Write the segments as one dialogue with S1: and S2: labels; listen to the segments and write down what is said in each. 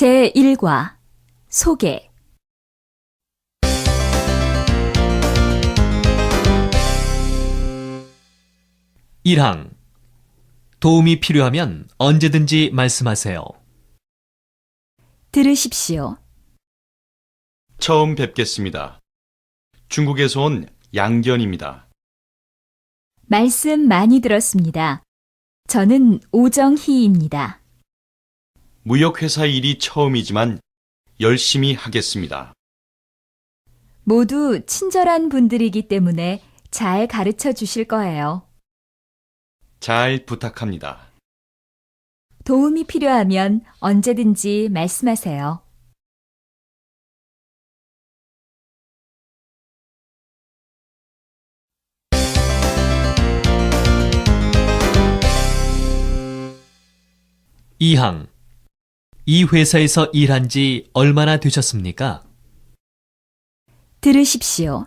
S1: 제1과 소개
S2: 1항 도움이 필요하면 언제든지 말씀하세요.
S1: 들으십시오.
S3: 처음 뵙겠습니다. 중국에서 온 양견입니다.
S1: 말씀 많이 들었습니다. 저는 오정희입니다.
S3: 무역회사 일이 처음이지만 열심히 하겠습니다.
S1: 모두 친절한 분들이기 때문에 잘 가르쳐 주실 거예요.
S3: 잘 부탁합니다.
S1: 도움이 필요하면 언제든지 말씀하세요.
S2: 이항 이 회사에서 일한 지 얼마나 되셨습니까?
S1: 들으십시오.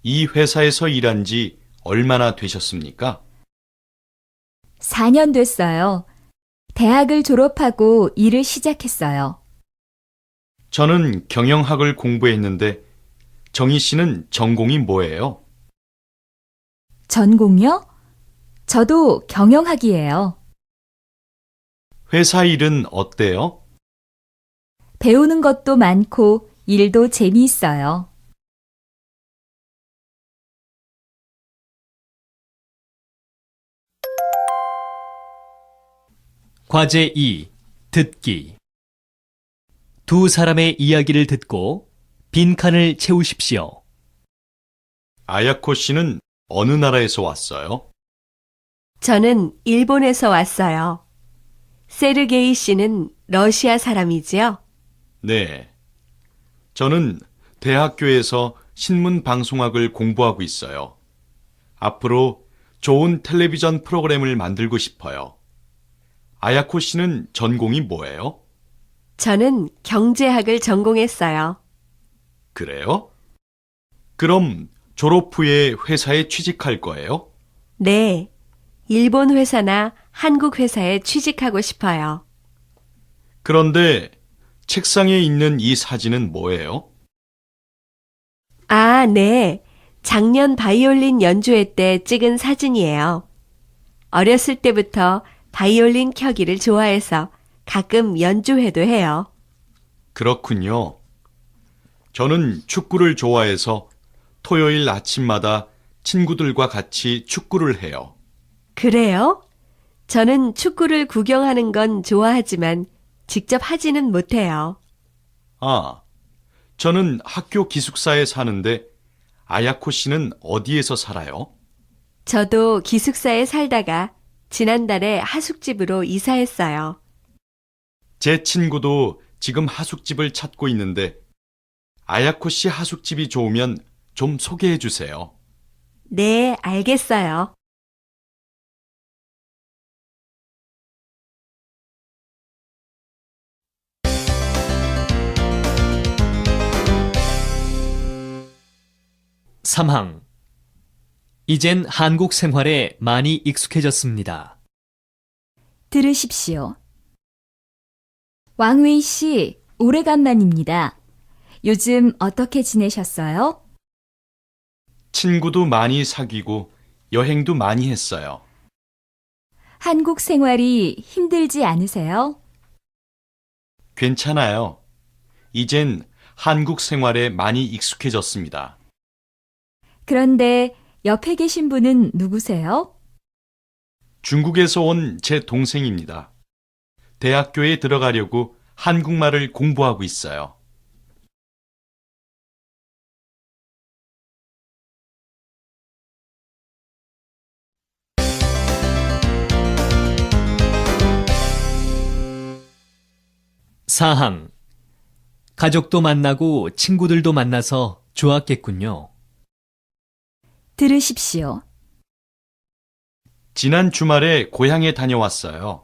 S3: 이 회사에서 일한 지 얼마나 되셨습니까?
S1: 4년 됐어요. 대학을 졸업하고 일을 시작했어요.
S3: 저는 경영학을 공부했는데 정희 씨는 전공이 뭐예요?
S1: 전공요? 저도 경영학이에요.
S3: 회사 일은 어때요?
S1: 배우는 것도 많고 일도 재미있어요.
S2: 과제 2. 듣기 두 사람의 이야기를 듣고 빈칸을 채우십시오.
S3: 아야코 씨는 어느 나라에서 왔어요?
S4: 저는 일본에서 왔어요. 세르게이 씨는 러시아 사람이지요?
S3: 네. 저는 대학교에서 신문방송학을 공부하고 있어요. 앞으로 좋은 텔레비전 프로그램을 만들고 싶어요. 아야코 씨는 전공이 뭐예요?
S4: 저는 경제학을 전공했어요.
S3: 그래요? 그럼 졸업 후에 회사에 취직할 거예요?
S4: 네, 일본 회사나 한국 회사에 취직하고 싶어요.
S3: 그런데 책상에 있는 이 사진은 뭐예요?
S4: 아, 네. 작년 바이올린 연주회 때 찍은 사진이에요. 어렸을 때부터 바이올린 켜기를 좋아해서 가끔 연주회도 해요.
S3: 그렇군요. 저는 축구를 좋아해서 토요일 아침마다 친구들과 같이 축구를 해요.
S4: 그래요? 저는 축구를 구경하는 건 좋아하지만 직접 하지는 못해요.
S3: 아, 저는 학교 기숙사에 사는데 아야코 씨는 어디에서 살아요?
S4: 저도 기숙사에 살다가 지난달에 하숙집으로 이사했어요.
S3: 제 친구도 지금 하숙집을 찾고 있는데 아야코 씨 하숙집이 좋으면 좀 소개해 주세요.
S4: 네, 알겠어요.
S2: 삼항 이젠 한국 생활에 많이 익숙해졌습니다.
S1: 들으십시오. 왕웨이 씨, 오래간만입니다. 요즘 어떻게 지내셨어요?
S3: 친구도 많이 사귀고 여행도 많이 했어요.
S1: 한국 생활이 힘들지 않으세요?
S3: 괜찮아요. 이젠 한국 생활에 많이 익숙해졌습니다.
S1: 그런데 옆에 계신 분은 누구세요?
S3: 중국에서 온 제 동생입니다. 대학교에 들어가려고 한국말을 공부하고 있어요.
S2: 사항 가족도 만나고 친구들도 만나서 좋았겠군요.
S1: 들으십시오.
S3: 지난 주말에 고향에 다녀왔어요.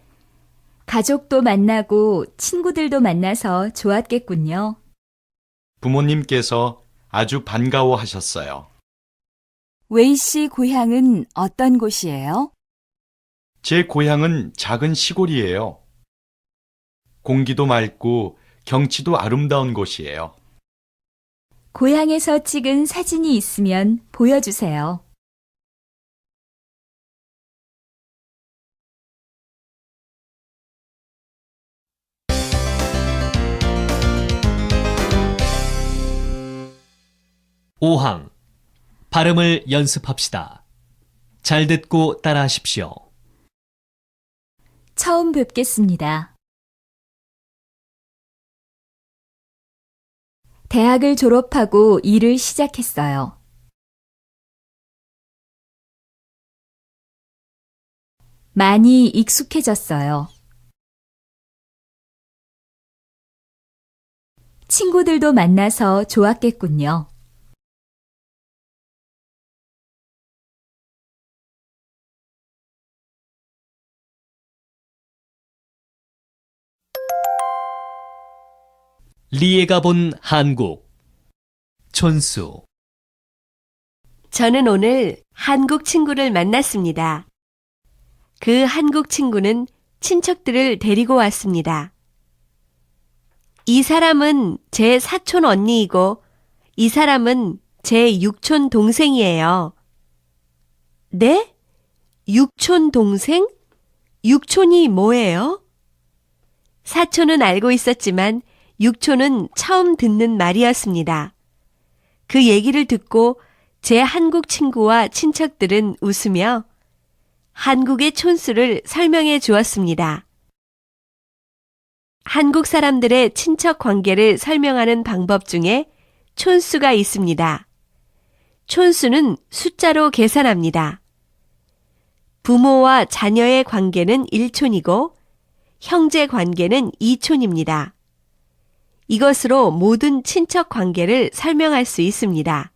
S1: 가족도 만나고 친구들도 만나서 좋았겠군요.
S3: 부모님께서 아주 반가워하셨어요.
S1: 웨이 씨 고향은 어떤 곳이에요?
S3: 제 고향은 작은 시골이에요. 공기도 맑고 경치도 아름다운 곳이에요.
S1: 고향에서 찍은 사진이 있으면 보여주세요.
S2: 오항 발음을 연습합시다. 잘 듣고 따라하십시오.
S1: 처음 뵙겠습니다. 대학을 졸업하고 일을 시작했어요. 많이 익숙해졌어요. 친구들도 만나서 좋았겠군요.
S2: 리에가 본 한국. 촌수.
S4: 저는 오늘 한국 친구를 만났습니다. 그 한국 친구는 친척들을 데리고 왔습니다. 이 사람은 제 사촌 언니이고 이 사람은 제 육촌 동생이에요. 네? 육촌 동생? 육촌이 뭐예요? 사촌은 알고 있었지만 육촌은 처음 듣는 말이었습니다. 그 얘기를 듣고 제 한국 친구와 친척들은 웃으며 한국의 촌수를 설명해 주었습니다. 한국 사람들의 친척 관계를 설명하는 방법 중에 촌수가 있습니다. 촌수는 숫자로 계산합니다. 부모와 자녀의 관계는 1촌이고 형제 관계는 2촌입니다. 이것으로 모든 친척 관계를 설명할 수 있습니다.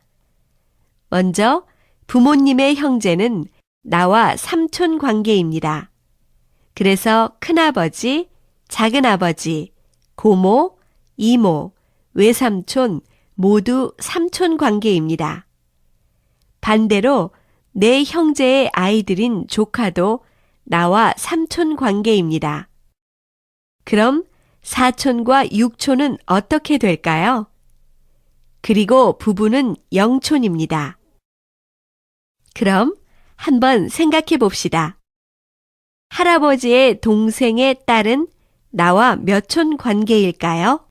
S4: 먼저 부모님의 형제는 나와 삼촌 관계입니다. 그래서 큰아버지, 작은아버지, 고모, 이모, 외삼촌 모두 삼촌 관계입니다. 반대로 내 형제의 아이들인 조카도 나와 삼촌 관계입니다. 그럼 사촌과 육촌은 어떻게 될까요? 그리고 부부는 영촌입니다. 그럼 한번 생각해 봅시다. 할아버지의 동생의 딸은 나와 몇 촌 관계일까요?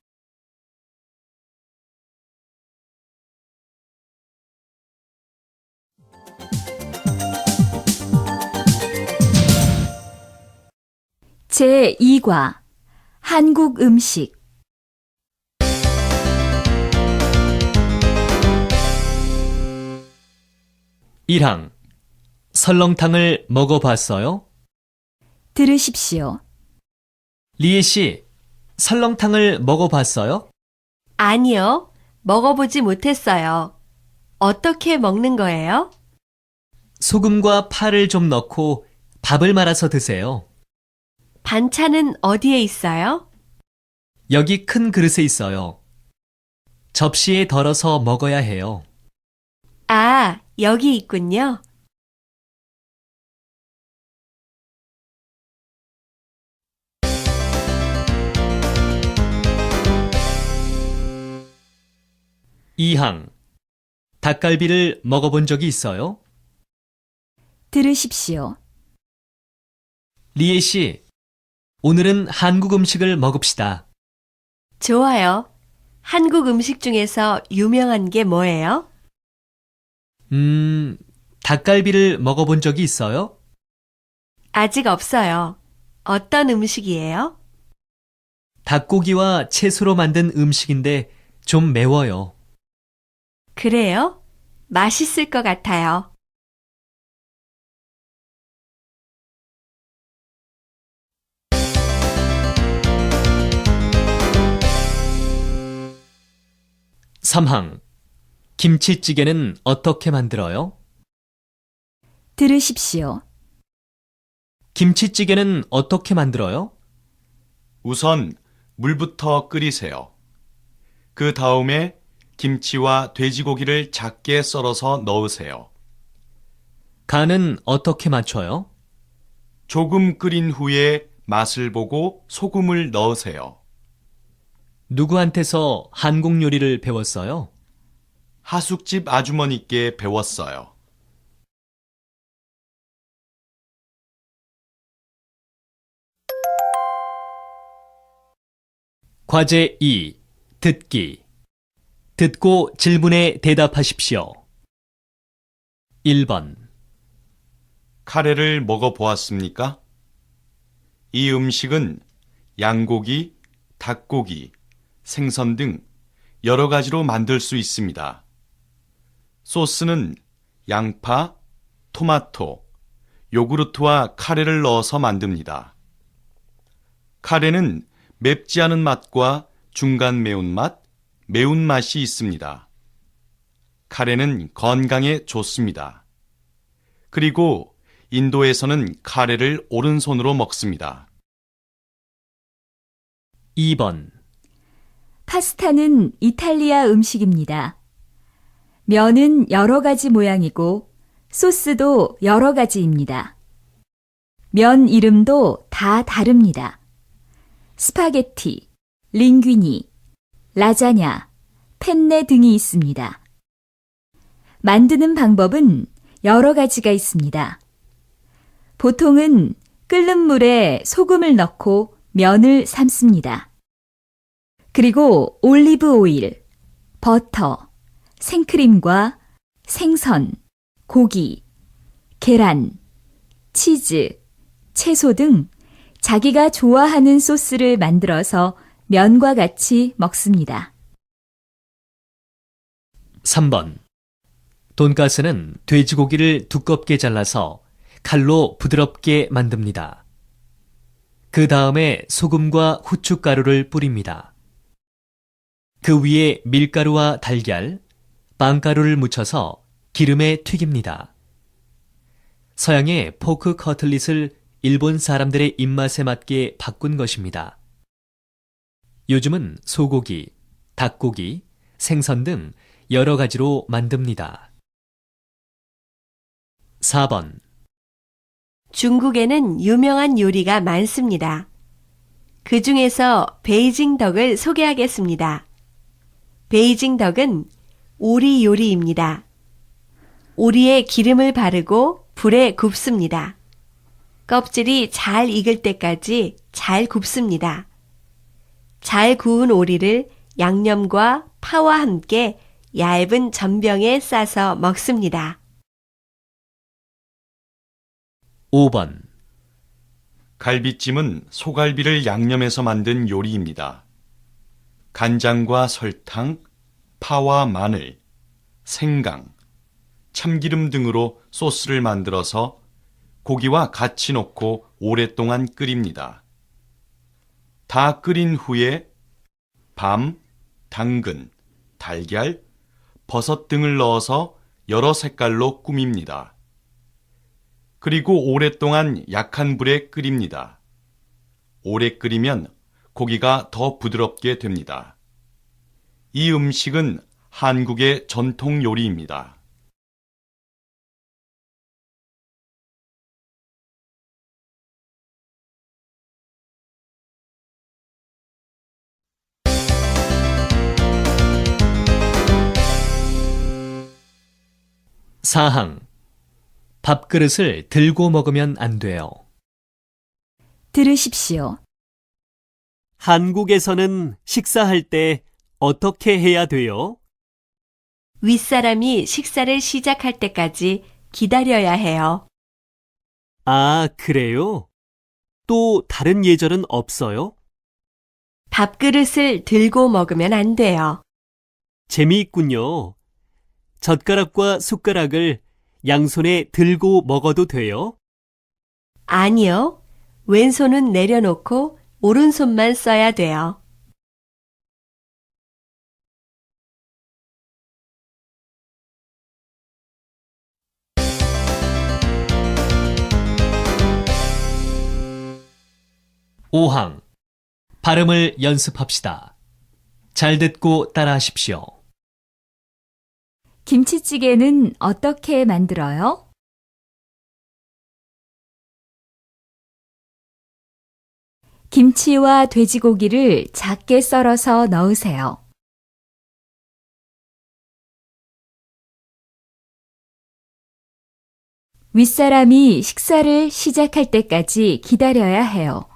S1: 제2과 한국 음식
S2: 1항 설렁탕을 먹어봤어요?
S1: 들으십시오.
S2: 리에 씨, 설렁탕을 먹어봤어요?
S4: 아니요, 먹어보지 못했어요. 어떻게 먹는 거예요?
S2: 소금과 파를 좀 넣고 밥을 말아서 드세요.
S4: 반찬은 어디에 있어요?
S2: 여기 큰 그릇에 있어요. 접시에 덜어서 먹어야 해요.
S4: 아, 여기 있군요.
S2: 이항 닭갈비를 먹어본 적이 있어요?
S1: 들으십시오.
S2: 리에 씨, 오늘은 한국 음식을 먹읍시다.
S4: 좋아요. 한국 음식 중에서 유명한 게 뭐예요?
S2: 닭갈비를 먹어본 적이 있어요?
S4: 아직 없어요. 어떤 음식이에요?
S2: 닭고기와 채소로 만든 음식인데 좀 매워요.
S4: 그래요? 맛있을 것 같아요.
S2: 삼항 김치찌개는 어떻게 만들어요?
S1: 들으십시오.
S2: 김치찌개는 어떻게 만들어요?
S3: 우선 물부터 끓이세요. 그 다음에 김치와 돼지고기를 작게 썰어서 넣으세요.
S2: 간은 어떻게 맞춰요?
S3: 조금 끓인 후에 맛을 보고 소금을 넣으세요.
S2: 누구한테서 한국 요리를 배웠어요?
S3: 하숙집 아주머니께 배웠어요.
S2: 과제 2. 듣기. 듣고 질문에 대답하십시오. 1번.
S3: 카레를 먹어보았습니까? 이 음식은 양고기, 닭고기, 생선 등 여러 가지로 만들 수 있습니다. 소스는 양파, 토마토, 요구르트와 카레를 넣어서 만듭니다. 카레는 맵지 않은 맛과 중간 매운맛, 매운맛이 있습니다. 카레는 건강에 좋습니다. 그리고 인도에서는 카레를 오른손으로 먹습니다.
S2: 2번.
S1: 파스타는 이탈리아 음식입니다. 면은 여러 가지 모양이고 소스도 여러 가지입니다. 면 이름도 다 다릅니다. 스파게티, 링귀니, 라자냐, 펜네 등이 있습니다. 만드는 방법은 여러 가지가 있습니다. 보통은 끓는 물에 소금을 넣고 면을 삶습니다. 그리고 올리브 오일, 버터, 생크림과 생선, 고기, 계란, 치즈, 채소 등 자기가 좋아하는 소스를 만들어서 면과 같이 먹습니다.
S2: 3번. 돈가스는 돼지고기를 두껍게 잘라서 칼로 부드럽게 만듭니다. 그 다음에 소금과 후춧가루를 뿌립니다. 그 위에 밀가루와 달걀, 빵가루를 묻혀서 기름에 튀깁니다. 서양의 포크 커틀릿을 일본 사람들의 입맛에 맞게 바꾼 것입니다. 요즘은 소고기, 닭고기, 생선 등 여러 가지로 만듭니다. 4번.
S4: 중국에는 유명한 요리가 많습니다. 그 중에서 베이징 덕을 소개하겠습니다. 베이징 덕은 오리 요리입니다. 오리에 기름을 바르고 불에 굽습니다. 껍질이 잘 익을 때까지 잘 굽습니다. 잘 구운 오리를 양념과 파와 함께 얇은 전병에 싸서 먹습니다.
S2: 5번.
S3: 갈비찜은 소갈비를 양념해서 만든 요리입니다. 간장과 설탕, 파와 마늘, 생강, 참기름 등으로 소스를 만들어서 고기와 같이 넣고 오랫동안 끓입니다. 다 끓인 후에 밤, 당근, 달걀, 버섯 등을 넣어서 여러 색깔로 꾸밉니다. 그리고 오랫동안 약한 불에 끓입니다. 오래 끓이면 고기가 더 부드럽게 됩니다. 이 음식은 한국의 전통 요리입니다.
S2: 4항. 밥그릇을 들고 먹으면 안 돼요.
S1: 들으십시오.
S5: 한국에서는 식사할 때 어떻게 해야 돼요?
S4: 윗사람이 식사를 시작할 때까지 기다려야 해요.
S5: 아, 그래요? 또 다른 예절은 없어요?
S4: 밥그릇을 들고 먹으면 안 돼요.
S5: 재미있군요. 젓가락과 숟가락을 양손에 들고 먹어도 돼요?
S4: 아니요. 왼손은 내려놓고 오른손만 써야 돼요.
S2: 5항. 발음을 연습합시다. 잘 듣고 따라하십시오.
S1: 김치찌개는 어떻게 만들어요? 김치와 돼지고기를 작게 썰어서 넣으세요. 윗사람이 식사를 시작할 때까지 기다려야 해요.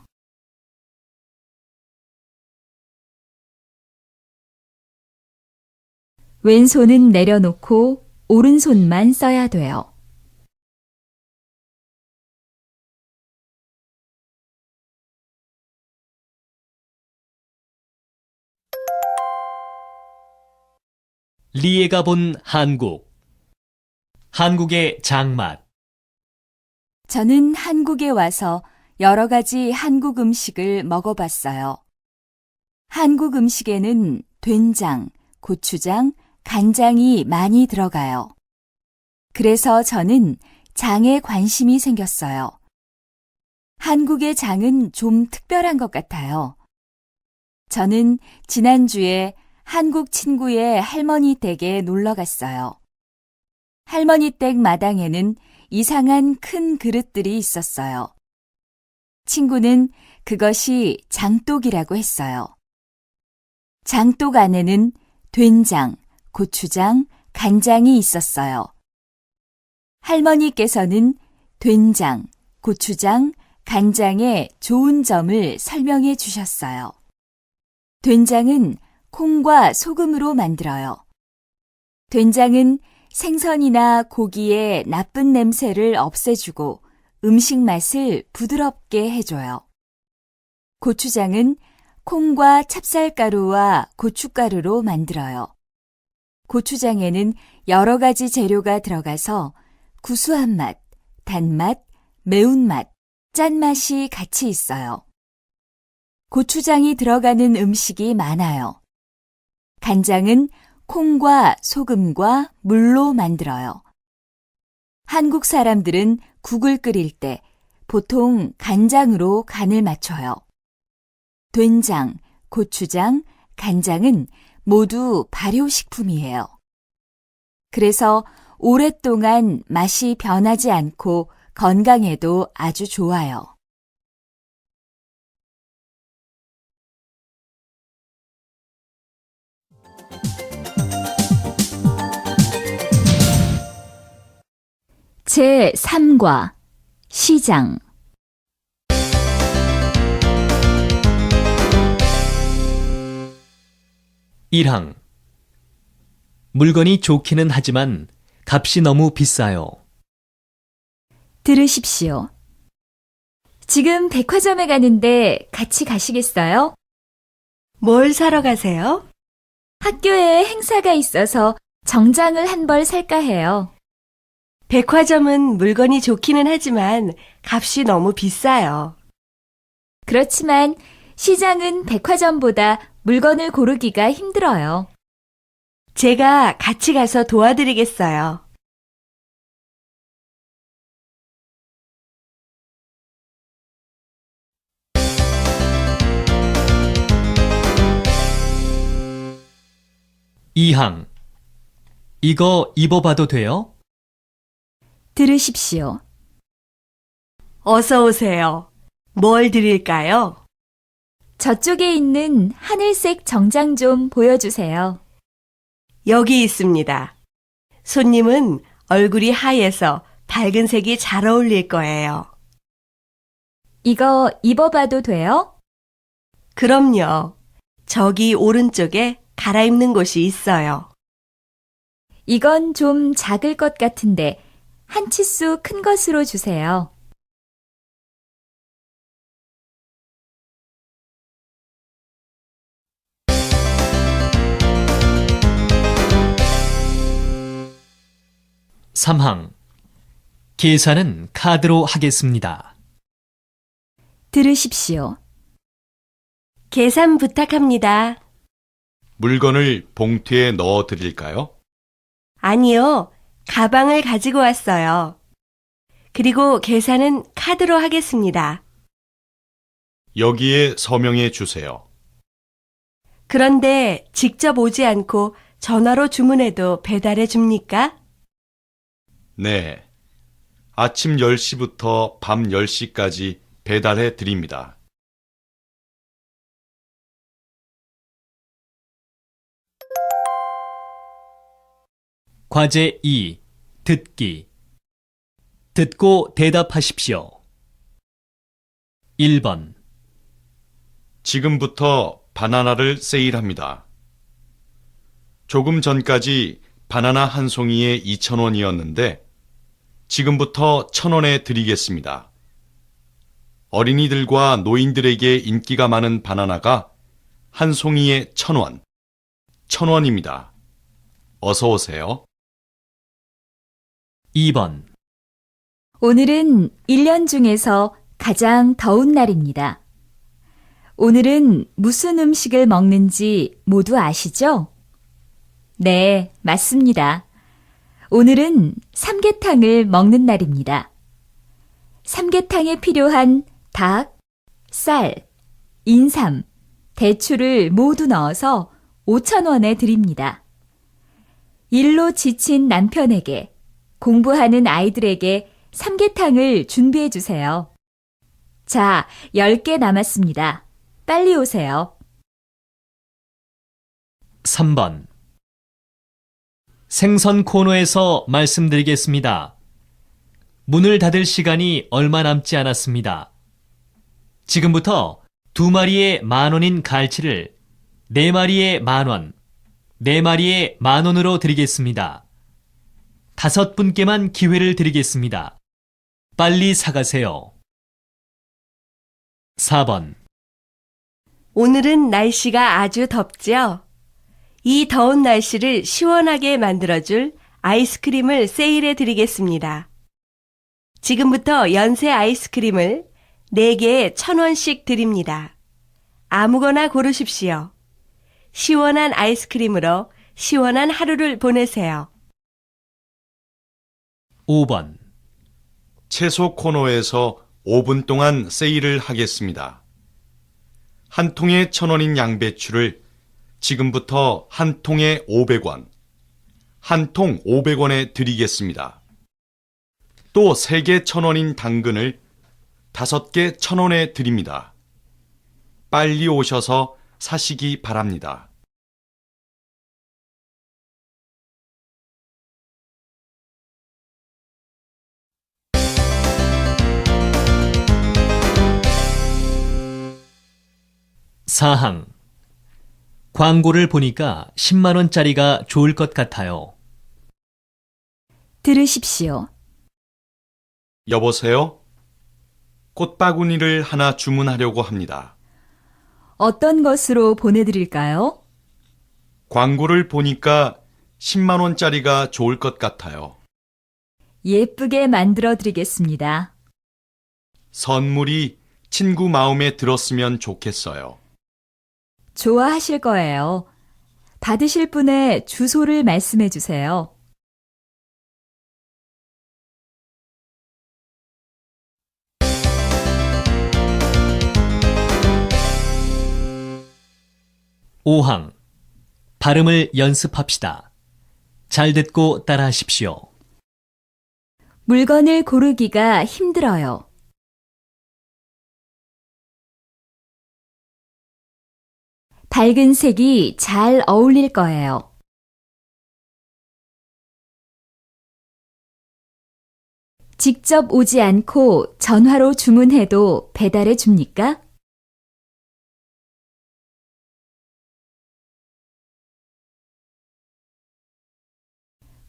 S1: 왼손은 내려놓고 오른손만 써야 돼요.
S2: 리에가 본 한국. 한국의 장맛.
S1: 저는 한국에 와서 여러 가지 한국 음식을 먹어봤어요. 한국 음식에는 된장, 고추장, 간장이 많이 들어가요. 그래서 저는 장에 관심이 생겼어요. 한국의 장은 좀 특별한 것 같아요. 저는 지난주에 한국 친구의 할머니 댁에 놀러 갔어요. 할머니 댁 마당에는 이상한 큰 그릇들이 있었어요. 친구는 그것이 장독이라고 했어요. 장독 안에는 된장, 고추장, 간장이 있었어요. 할머니께서는 된장, 고추장, 간장의 좋은 점을 설명해 주셨어요. 된장은 콩과 소금으로 만들어요. 된장은 생선이나 고기의 나쁜 냄새를 없애주고 음식 맛을 부드럽게 해줘요. 고추장은 콩과 찹쌀가루와 고춧가루로 만들어요. 고추장에는 여러 가지 재료가 들어가서 구수한 맛, 단맛, 매운맛, 짠맛이 같이 있어요. 고추장이 들어가는 음식이 많아요. 간장은 콩과 소금과 물로 만들어요. 한국 사람들은 국을 끓일 때 보통 간장으로 간을 맞춰요. 된장, 고추장, 간장은 모두 발효식품이에요. 그래서 오랫동안 맛이 변하지 않고 건강에도 아주 좋아요. 제3과 시장.
S2: 일항. 물건이 좋기는 하지만 값이 너무 비싸요.
S1: 들으십시오. 지금 백화점에 가는데 같이 가시겠어요?
S4: 뭘 사러 가세요?
S1: 학교에 행사가 있어서 정장을 한 벌 살까 해요.
S4: 백화점은 물건이 좋기는 하지만 값이 너무 비싸요.
S1: 그렇지만 시장은 백화점보다 물건을 고르기가 힘들어요.
S4: 제가 같이 가서 도와드리겠어요.
S2: 이항. 이거 입어봐도 돼요?
S1: 들으십시오.
S4: 어서 오세요. 뭘 드릴까요?
S1: 저쪽에 있는 하늘색 정장 좀 보여주세요.
S4: 여기 있습니다. 손님은 얼굴이 하얘서 밝은 색이 잘 어울릴 거예요.
S1: 이거 입어봐도 돼요?
S4: 그럼요. 저기 오른쪽에 갈아입는 곳이 있어요.
S1: 이건 좀 작을 것 같은데 한 치수 큰 것으로 주세요.
S2: 삼항. 계산은 카드로 하겠습니다.
S1: 들으십시오.
S4: 계산 부탁합니다.
S3: 물건을 봉투에 넣어 드릴까요?
S4: 아니요. 가방을 가지고 왔어요. 그리고 계산은 카드로 하겠습니다.
S3: 여기에 서명해 주세요.
S4: 그런데 직접 오지 않고 전화로 주문해도 배달해 줍니까?
S3: 네. 아침 10시부터 밤 10시까지 배달해 드립니다.
S2: 과제 2. 듣기. 듣고 대답하십시오. 1번,
S3: 지금부터 바나나를 세일합니다. 조금 전까지 바나나 한 송이에 2,000원이었는데 지금부터 1,000원에 드리겠습니다. 어린이들과 노인들에게 인기가 많은 바나나가 한 송이에 1,000원, 1,000원입니다. 어서 오세요.
S2: 2번,
S1: 오늘은 1년 중에서 가장 더운 날입니다. 오늘은 무슨 음식을 먹는지 모두 아시죠? 네, 맞습니다. 오늘은 삼계탕을 먹는 날입니다. 삼계탕에 필요한 닭, 쌀, 인삼, 대추를 모두 넣어서 5,000원에 드립니다. 일로 지친 남편에게, 공부하는 아이들에게 삼계탕을 준비해 주세요. 자, 10개 남았습니다. 빨리 오세요.
S2: 3번. 생선 코너에서 말씀드리겠습니다. 문을 닫을 시간이 얼마 남지 않았습니다. 지금부터 2마리에 10,000원인 갈치를 4마리에 10,000원, 4마리에 10,000원으로 드리겠습니다. 5분께만 기회를 드리겠습니다. 빨리 사가세요. 4번.
S4: 오늘은 날씨가 아주 덥죠? 이 더운 날씨를 시원하게 만들어줄 아이스크림을 세일해 드리겠습니다. 지금부터 연세 아이스크림을 4개에 1,000원씩 드립니다. 아무거나 고르십시오. 시원한 아이스크림으로 시원한 하루를 보내세요.
S2: 5번.
S3: 채소 코너에서 5분 동안 세일을 하겠습니다. 한 통에 1,000원인 양배추를 지금부터 한 통에 500원, 한 통 500원에 드리겠습니다. 또 3개 1,000원인 당근을 5개 1,000원에 드립니다. 빨리 오셔서 사시기 바랍니다.
S2: 사항. 광고를 보니까 10만 원짜리가 좋을 것 같아요.
S1: 들으십시오.
S3: 여보세요? 꽃바구니를 하나 주문하려고 합니다.
S1: 어떤 것으로 보내드릴까요?
S3: 광고를 보니까 10만 원짜리가 좋을 것 같아요.
S1: 예쁘게 만들어 드리겠습니다.
S3: 선물이 친구 마음에 들었으면 좋겠어요.
S1: 좋아하실 거예요. 받으실 분의 주소를 말씀해 주세요.
S2: 오항 발음을 연습합시다. 잘 듣고 따라하십시오.
S1: 물건을 고르기가 힘들어요. 밝은 색이 잘 어울릴 거예요. 직접 오지 않고 전화로 주문해도 배달해 줍니까?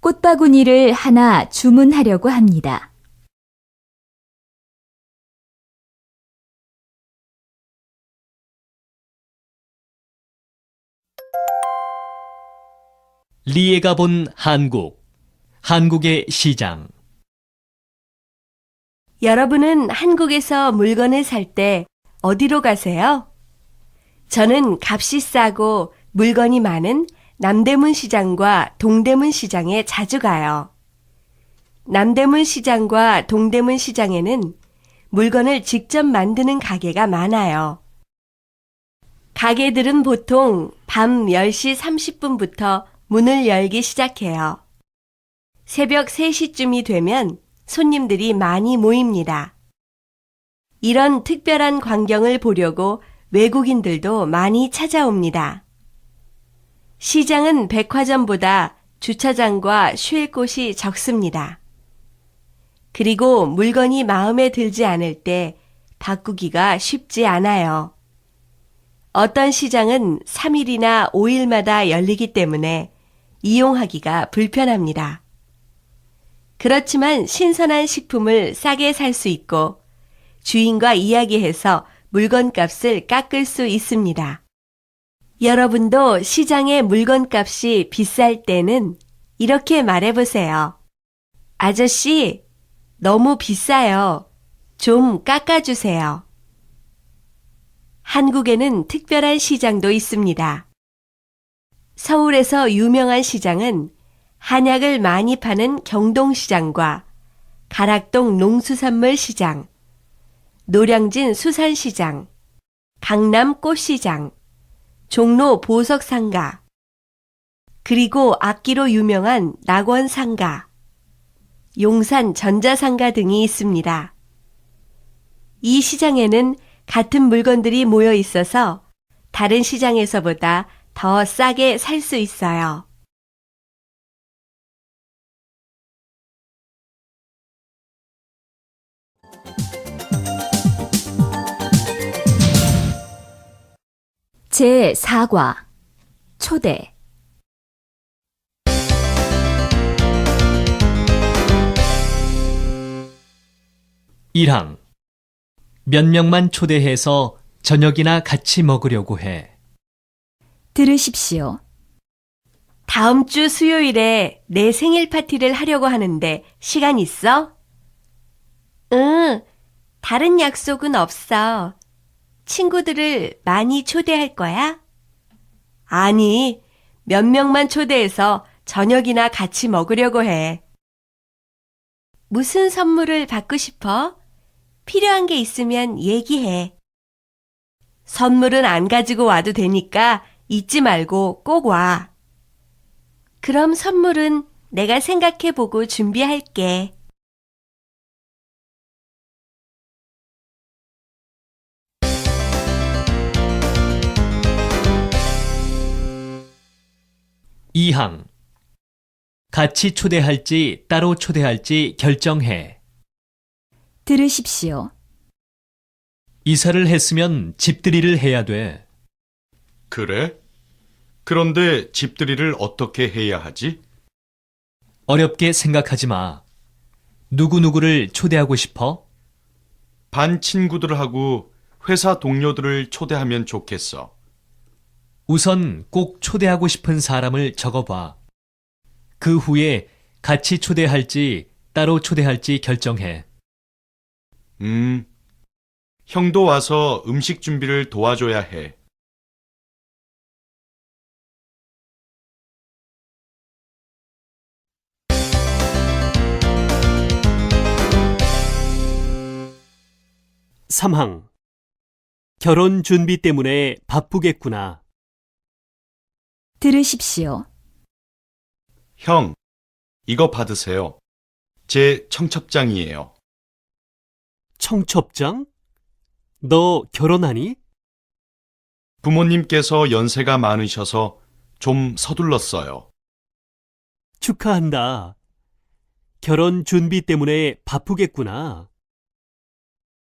S1: 꽃바구니를 하나 주문하려고 합니다.
S2: 리에가 본 한국. 한국의 시장.
S4: 여러분은 한국에서 물건을 살 때 어디로 가세요? 저는 값이 싸고 물건이 많은 남대문 시장과 동대문 시장에 자주 가요. 남대문 시장과 동대문 시장에는 물건을 직접 만드는 가게가 많아요. 가게들은 보통 밤 10시 30분부터 문을 열기 시작해요. 새벽 3시쯤이 되면 손님들이 많이 모입니다. 이런 특별한 광경을 보려고 외국인들도 많이 찾아옵니다. 시장은 백화점보다 주차장과 쉴 곳이 적습니다. 그리고 물건이 마음에 들지 않을 때 바꾸기가 쉽지 않아요. 어떤 시장은 3일이나 5일마다 열리기 때문에 이용하기가 불편합니다. 그렇지만 신선한 식품을 싸게 살 수 있고 주인과 이야기해서 물건값을 깎을 수 있습니다. 여러분도 시장의 물건값이 비쌀 때는 이렇게 말해보세요. 아저씨, 너무 비싸요. 좀 깎아주세요. 한국에는 특별한 시장도 있습니다. 서울에서 유명한 시장은 한약을 많이 파는 경동시장과 가락동 농수산물 시장, 노량진 수산시장, 강남 꽃시장, 종로 보석상가, 그리고 악기로 유명한 낙원상가, 용산 전자상가 등이 있습니다. 이 시장에는 같은 물건들이 모여 있어서 다른 시장에서보다 더 싸게 살 수 있어요.
S1: 제 4과 초대
S2: 1항 몇 명만 초대해서 저녁이나 같이 먹으려고 해.
S1: 들으십시오.
S4: 다음 주 수요일에 내 생일 파티를 하려고 하는데 시간 있어? 응, 다른 약속은 없어. 친구들을 많이 초대할 거야? 아니, 몇 명만 초대해서 저녁이나 같이 먹으려고 해. 무슨 선물을 받고 싶어? 필요한 게 있으면 얘기해. 선물은 안 가지고 와도 되니까 잊지 말고 꼭 와. 그럼 선물은 내가 생각해보고 준비할게.
S2: 이항 같이 초대할지 따로 초대할지 결정해.
S1: 들으십시오.
S2: 이사를 했으면 집들이를 해야 돼.
S3: 그래? 그런데 집들이를 어떻게 해야 하지?
S2: 어렵게 생각하지 마. 누구누구를 초대하고 싶어?
S3: 반 친구들하고 회사 동료들을 초대하면 좋겠어.
S2: 우선 꼭 초대하고 싶은 사람을 적어봐. 그 후에 같이 초대할지 따로 초대할지 결정해.
S3: 형도 와서 음식 준비를 도와줘야 해.
S5: 삼항 결혼 준비 때문에 바쁘겠구나.
S1: 들으십시오.
S3: 형, 이거 받으세요. 제 청첩장이에요.
S5: 청첩장? 너 결혼하니?
S3: 부모님께서 연세가 많으셔서 좀 서둘렀어요.
S5: 축하한다. 결혼 준비 때문에 바쁘겠구나.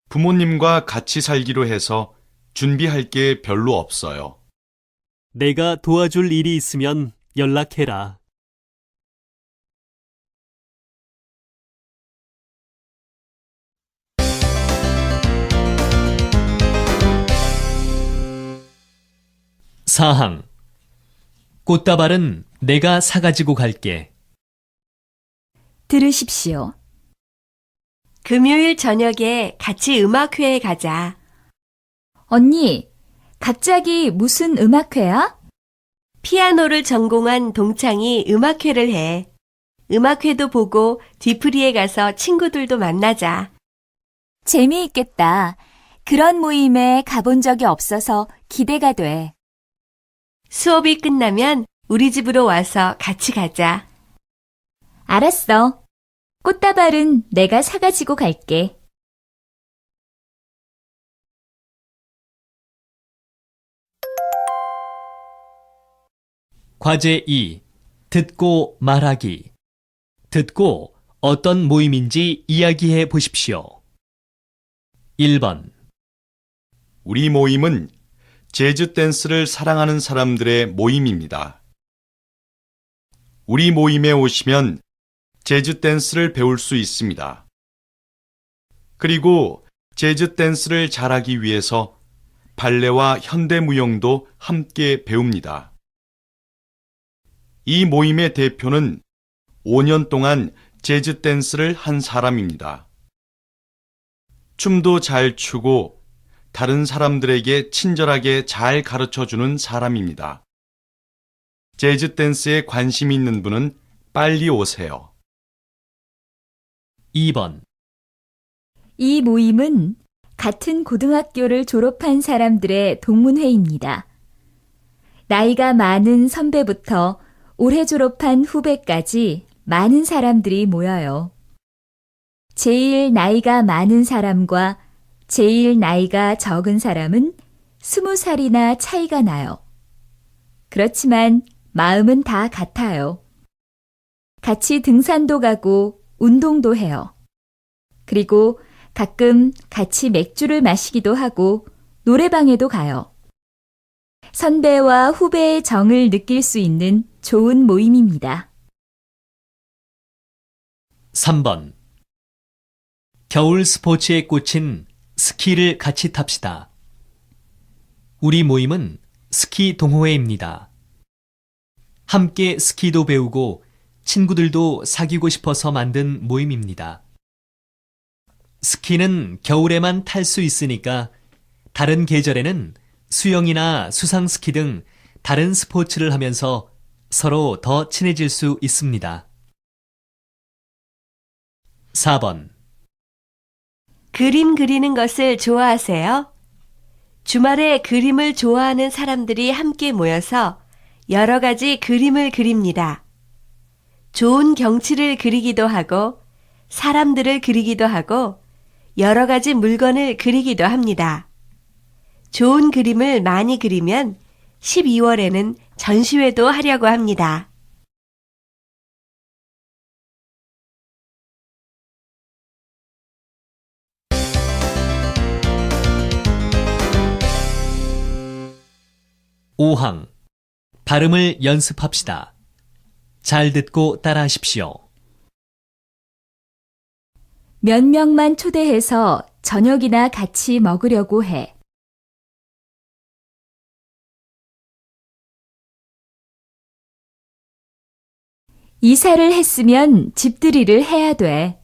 S3: 부모님과 같이 살기로 해서 준비할 게 별로 없어요.
S5: 내가 도와줄 일이 있으면 연락해라.
S2: 사항 꽃다발은 내가 사가지고 갈게.
S1: 들으십시오.
S4: 금요일 저녁에 같이 음악회에 가자.
S1: 언니, 갑자기 무슨 음악회야?
S4: 피아노를 전공한 동창이 음악회를 해. 음악회도 보고 뒤풀이에 가서 친구들도 만나자.
S1: 재미있겠다. 그런 모임에 가본 적이 없어서 기대가 돼.
S4: 수업이 끝나면 우리 집으로 와서 같이 가자.
S1: 알았어. 꽃다발은 내가 사가지고 갈게.
S2: 과제 2. 듣고 말하기. 듣고 어떤 모임인지 이야기해 보십시오. 1번.
S3: 우리 모임은 재즈 댄스를 사랑하는 사람들의 모임입니다. 우리 모임에 오시면 재즈 댄스를 배울 수 있습니다. 그리고 재즈 댄스를 잘하기 위해서 발레와 현대무용도 함께 배웁니다. 이 모임의 대표는 5년 동안 재즈 댄스를 한 사람입니다. 춤도 잘 추고 다른 사람들에게 친절하게 잘 가르쳐 주는 사람입니다. 재즈 댄스에 관심 있는 분은 빨리 오세요.
S2: 2번.
S1: 이 모임은 같은 고등학교를 졸업한 사람들의 동문회입니다. 나이가 많은 선배부터 올해 졸업한 후배까지 많은 사람들이 모여요. 제일 나이가 많은 사람과 제일 나이가 적은 사람은 20살이나 차이가 나요. 그렇지만 마음은 다 같아요. 같이 등산도 가고 운동도 해요. 그리고 가끔 같이 맥주를 마시기도 하고 노래방에도 가요. 선배와 후배의 정을 느낄 수 있는 좋은 모임입니다.
S2: 3번. 겨울 스포츠에 꽂힌 스키를 같이 탑시다. 우리 모임은 스키 동호회입니다. 함께 스키도 배우고 친구들도 사귀고 싶어서 만든 모임입니다. 스키는 겨울에만 탈 수 있으니까 다른 계절에는 수영이나 수상스키 등 다른 스포츠를 하면서 서로 더 친해질 수 있습니다. 4번.
S4: 그림 그리는 것을 좋아하세요? 주말에 그림을 좋아하는 사람들이 함께 모여서 여러 가지 그림을 그립니다. 좋은 경치를 그리기도 하고 사람들을 그리기도 하고 여러 가지 물건을 그리기도 합니다. 좋은 그림을 많이 그리면 12월에는 전시회도 하려고 합니다.
S2: 5항. 발음을 연습합시다. 잘 듣고 따라하십시오.
S1: 몇 명만 초대해서 저녁이나 같이 먹으려고 해. 이사를 했으면 집들이를 해야 돼.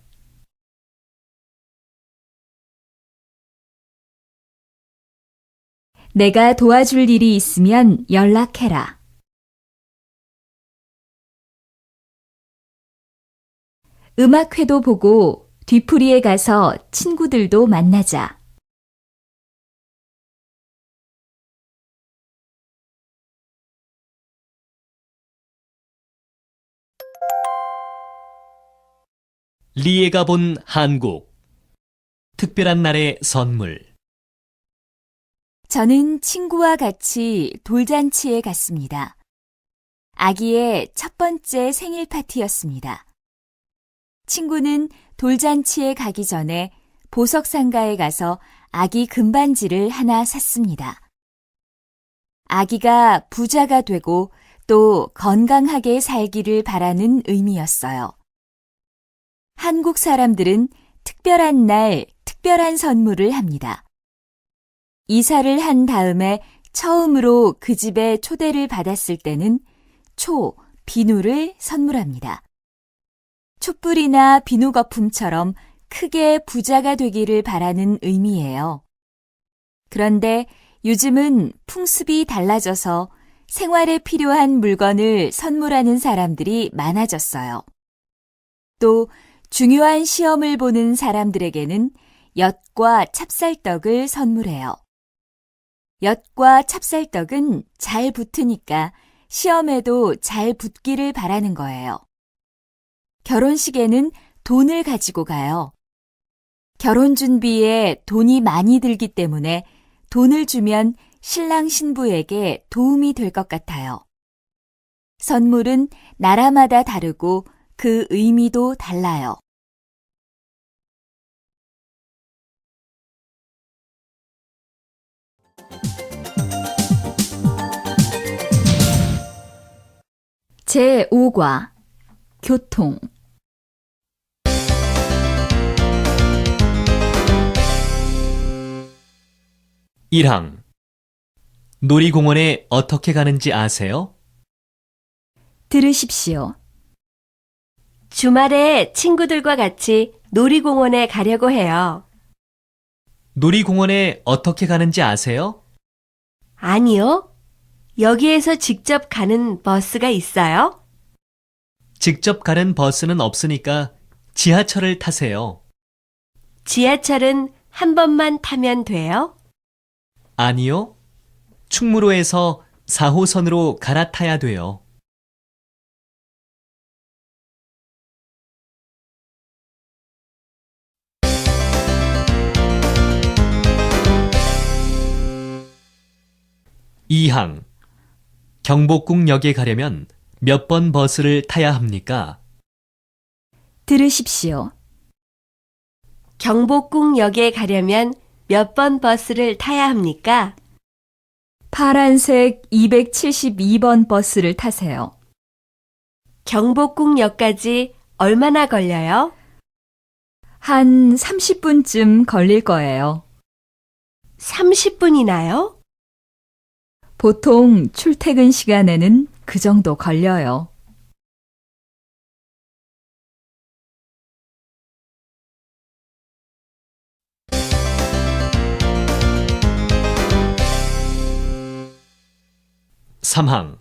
S1: 내가 도와줄 일이 있으면 연락해라. 음악회도 보고 뒤풀이에 가서 친구들도 만나자.
S2: 리에가 본 한국. 특별한 날의 선물.
S1: 저는 친구와 같이 돌잔치에 갔습니다. 아기의 첫 번째 생일 파티였습니다. 친구는 돌잔치에 가기 전에 보석상가에 가서 아기 금반지를 하나 샀습니다. 아기가 부자가 되고 또 건강하게 살기를 바라는 의미였어요. 한국 사람들은 특별한 날, 특별한 선물을 합니다. 이사를 한 다음에 처음으로 그 집에 초대를 받았을 때는 비누를 선물합니다. 촛불이나 비누 거품처럼 크게 부자가 되기를 바라는 의미예요. 그런데 요즘은 풍습이 달라져서 생활에 필요한 물건을 선물하는 사람들이 많아졌어요. 또 중요한 시험을 보는 사람들에게는 엿과 찹쌀떡을 선물해요. 엿과 찹쌀떡은 잘 붙으니까 시험에도 잘 붙기를 바라는 거예요. 결혼식에는 돈을 가지고 가요. 결혼 준비에 돈이 많이 들기 때문에 돈을 주면 신랑 신부에게 도움이 될 것 같아요. 선물은 나라마다 다르고 그 의미도 달라요. 제5과 교통
S2: 1항 놀이공원에 어떻게 가는지 아세요?
S1: 들으십시오.
S4: 주말에 친구들과 같이 놀이공원에 가려고 해요.
S2: 놀이공원에 어떻게 가는지 아세요?
S4: 아니요. 여기에서 직접 가는 버스가 있어요?
S2: 직접 가는 버스는 없으니까 지하철을 타세요.
S4: 지하철은 한 번만 타면 돼요?
S2: 아니요. 충무로에서 4호선으로 갈아타야 돼요. 이항 경복궁역에 가려면 몇 번 버스를 타야 합니까?
S1: 들으십시오.
S4: 경복궁역에 가려면 몇 번 버스를 타야 합니까?
S1: 파란색 272번 버스를 타세요.
S4: 경복궁역까지 얼마나 걸려요?
S1: 한 30분쯤 걸릴 거예요.
S4: 30분이나요?
S1: 보통 출퇴근 시간에는 그 정도 걸려요.
S2: 삼항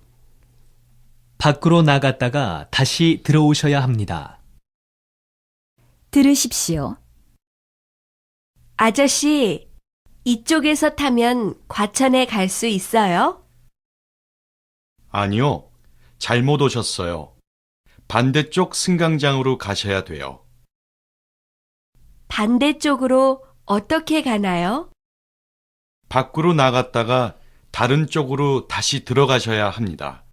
S2: 밖으로 나갔다가 다시 들어오셔야 합니다.
S1: 들으십시오.
S4: 아저씨, 이쪽에서 타면 과천에 갈 수 있어요?
S3: 아니요. 잘못 오셨어요. 반대쪽 승강장으로 가셔야 돼요.
S4: 반대쪽으로 어떻게 가나요?
S3: 밖으로 나갔다가 다른 쪽으로 다시 들어가셔야 합니다.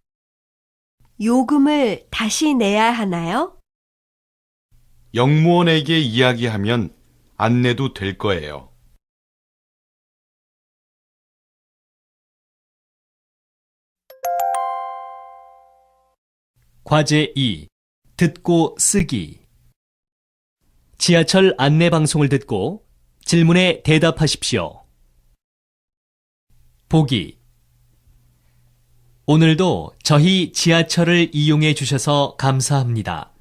S4: 요금을 다시 내야 하나요?
S3: 영무원에게 이야기하면 안 내도 될 거예요.
S2: 과제 2. 듣고 쓰기. 지하철 안내 방송을 듣고 질문에 대답하십시오. 보기. 오늘도 저희 지하철을 이용해 주셔서 감사합니다.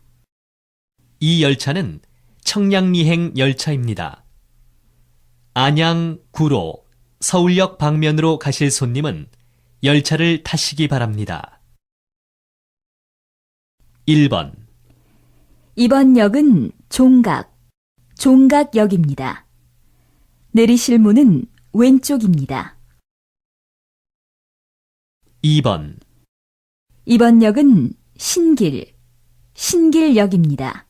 S2: 이 열차는 청량리행 열차입니다. 안양, 구로, 서울역 방면으로 가실 손님은 열차를 타시기 바랍니다. 1번.
S1: 이번 역은 종각역입니다. 내리실 문은 왼쪽입니다.
S2: 2번.
S1: 이번 역은 신길역입니다.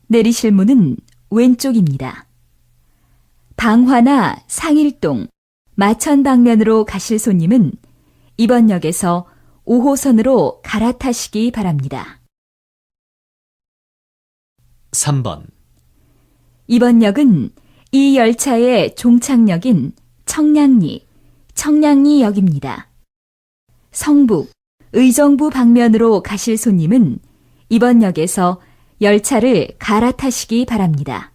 S1: 내리실 문은 왼쪽입니다. 방화나 상일동, 마천 방면으로 가실 손님은 이번 역에서 5호선으로 갈아타시기 바랍니다.
S2: 3번.
S1: 이번 역은 이 열차의 종착역인 청량리역입니다. 성북, 의정부 방면으로 가실 손님은 이번 역에서 열차를 갈아타시기 바랍니다.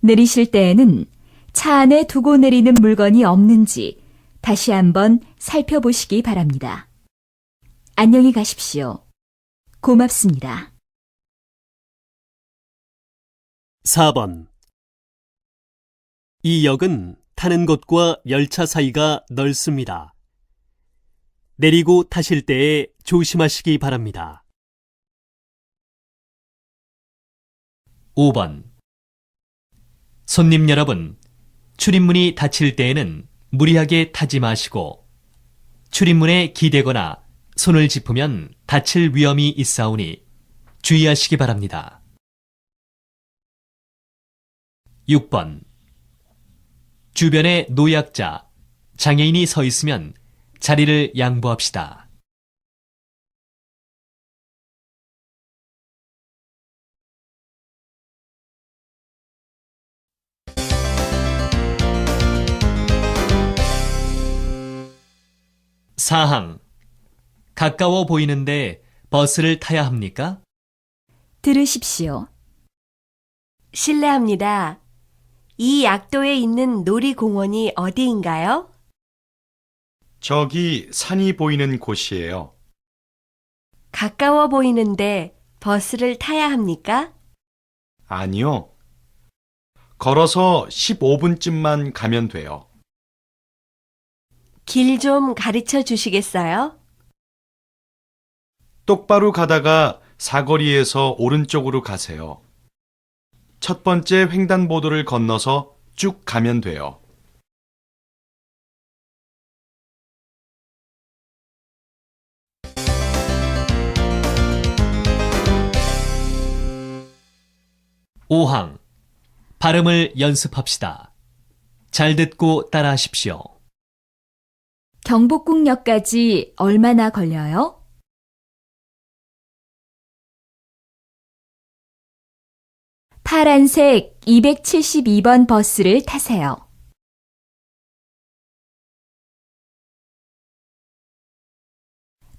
S1: 내리실 때에는 차 안에 두고 내리는 물건이 없는지 다시 한번 살펴보시기 바랍니다. 안녕히 가십시오. 고맙습니다.
S5: 4번. 이 역은 타는 곳과 열차 사이가 넓습니다. 내리고 타실 때에 조심하시기 바랍니다.
S2: 5번. 손님 여러분, 출입문이 닫힐 때에는 무리하게 타지 마시고 출입문에 기대거나 손을 짚으면 다칠 위험이 있사오니 주의하시기 바랍니다. 6번. 주변에 노약자, 장애인이 서 있으면 자리를 양보합시다. 4항. 가까워 보이는데 버스를 타야 합니까?
S1: 들으십시오.
S4: 실례합니다. 이 약도에 있는 놀이공원이 어디인가요?
S3: 저기 산이 보이는 곳이에요.
S4: 가까워 보이는데 버스를 타야 합니까?
S3: 아니요. 걸어서 15분쯤만 가면 돼요.
S4: 길 좀 가르쳐 주시겠어요?
S3: 똑바로 가다가 사거리에서 오른쪽으로 가세요. 첫 번째 횡단보도를 건너서 쭉 가면 돼요.
S2: (5항) 발음을 연습합시다. 잘 듣고 따라하십시오.
S1: 경복궁역까지 얼마나 걸려요? 파란색 272번 버스를 타세요.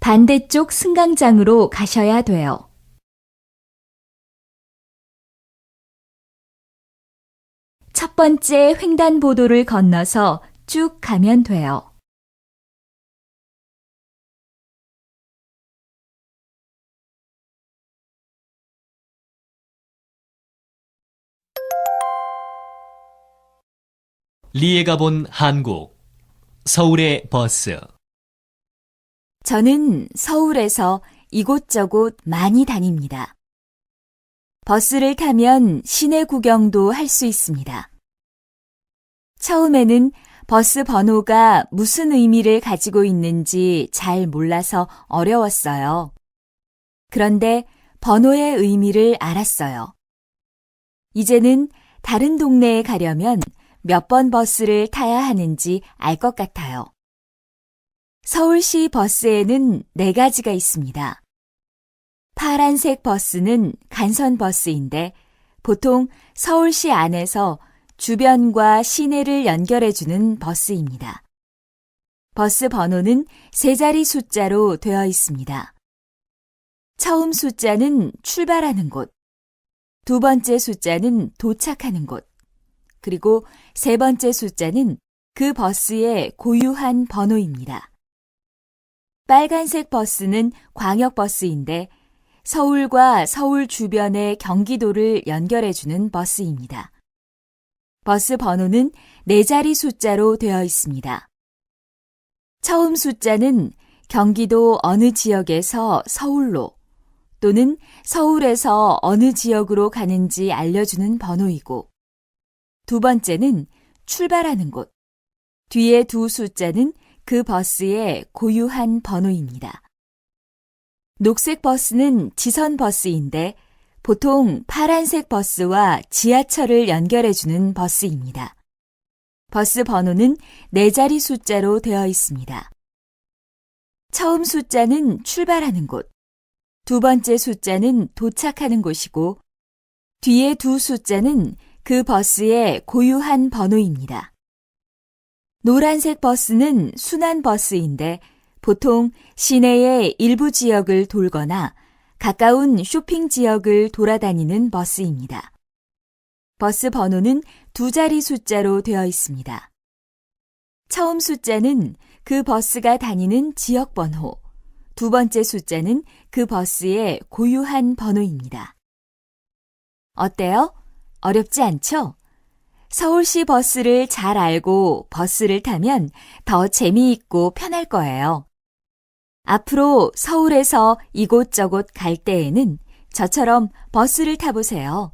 S1: 반대쪽 승강장으로 가셔야 돼요. 첫 번째 횡단보도를 건너서 쭉 가면 돼요.
S2: 리에가 본 한국. 서울의 버스.
S1: 저는 서울에서 이곳저곳 많이 다닙니다. 버스를 타면 시내 구경도 할 수 있습니다. 처음에는 버스 번호가 무슨 의미를 가지고 있는지 잘 몰라서 어려웠어요. 그런데 번호의 의미를 알았어요. 이제는 다른 동네에 가려면 몇 번 버스를 타야 하는지 알 것 같아요. 서울시 버스에는 4가지가 있습니다. 파란색 버스는 간선 버스인데 보통 서울시 안에서 주변과 시내를 연결해주는 버스입니다. 버스 번호는 3자리 숫자로 되어 있습니다. 처음 숫자는 출발하는 곳, 두 번째 숫자는 도착하는 곳, 그리고 세 번째 숫자는 그 버스의 고유한 번호입니다. 빨간색 버스는 광역버스인데 서울과 서울 주변의 경기도를 연결해주는 버스입니다. 버스 번호는 4자리 숫자로 되어 있습니다. 처음 숫자는 경기도 어느 지역에서 서울로 또는 서울에서 어느 지역으로 가는지 알려주는 번호이고 두 번째는 출발하는 곳, 뒤에 두 숫자는 그 버스의 고유한 번호입니다. 녹색 버스는 지선 버스인데 보통 파란색 버스와 지하철을 연결해주는 버스입니다. 버스 번호는 4자리 숫자로 되어 있습니다. 처음 숫자는 출발하는 곳, 두 번째 숫자는 도착하는 곳이고 뒤에 두 숫자는 그 버스의 고유한 번호입니다. 노란색 버스는 순환 버스인데 보통 시내의 일부 지역을 돌거나 가까운 쇼핑 지역을 돌아다니는 버스입니다. 버스 번호는 2자리 숫자로 되어 있습니다. 처음 숫자는 그 버스가 다니는 지역 번호, 두 번째 숫자는 그 버스의 고유한 번호입니다. 어때요? 어렵지 않죠? 서울시 버스를 잘 알고 버스를 타면 더 재미있고 편할 거예요. 앞으로 서울에서 이곳저곳 갈 때에는 저처럼 버스를 타보세요.